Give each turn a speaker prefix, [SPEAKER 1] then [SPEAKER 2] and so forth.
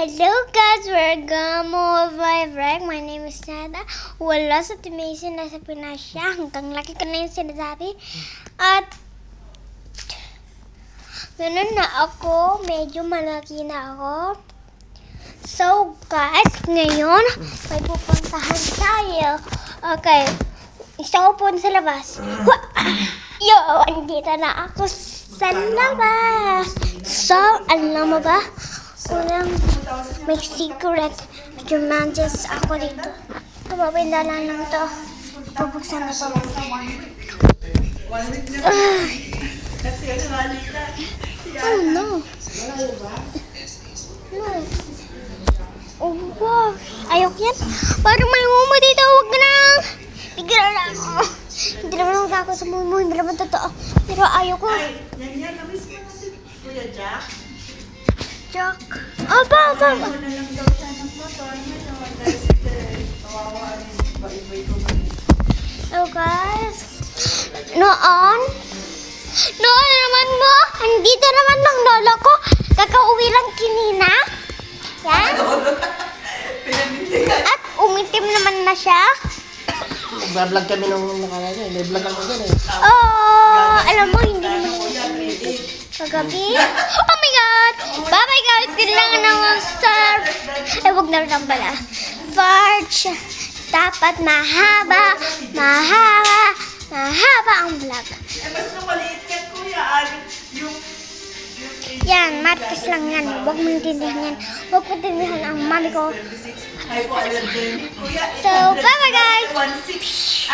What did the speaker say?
[SPEAKER 1] Hello guys, we're gonna live right? My name is Nada. Wala sa Timasin, nasa Pinas siya. Hanggang laki ko na yung sinasabi. At ganun na ako. Medyo malaki na ako. So guys, ngayon may pupuntahan tayo. Okay. Gusto ko po sa labas. Yo, andito na ako sa labas. So, alam mo ba? May secret. Medyo manches ako dito. Kapapindalan lang to. Bubuksan na to. Oh no. No. Oh wow. Ayok yan. Parang may mumu dito. Huwag na lang. Bigla na ako. Hindi naman ako takot sa mumu. Hindi naman totoo. Pero ayoko.
[SPEAKER 2] Yan. Namiss mo na si Kuya Jack?
[SPEAKER 1] Jack. Aba.
[SPEAKER 2] Ano na lang daw siya ng motor ngayon. Dahil kawawa rin. Iba-iba ito.
[SPEAKER 1] Hello guys. Noon naman mo. Andito naman ng lolo ko. Kakauwi lang kinina. Yan. At umitim naman na siya.
[SPEAKER 3] Nag-vlog kami nung nakalala eh. May vlog ako dyan eh.
[SPEAKER 1] Oh, alam mo, hindi naman kagabi. Oh my God! Bye-bye guys! Kailangan naman surf. Wag na lang pala. Farge. Dapat mahaba ang vlog.
[SPEAKER 2] Basta maliit yan, Kuya. Yung
[SPEAKER 1] Yan, Marcos lang yan. Huwag mo intindihan yan. Huwag mo intindihan ang mami ko.
[SPEAKER 2] hypoallergenic, Kuya.
[SPEAKER 1] So, bye-bye guys!
[SPEAKER 2] 1.6.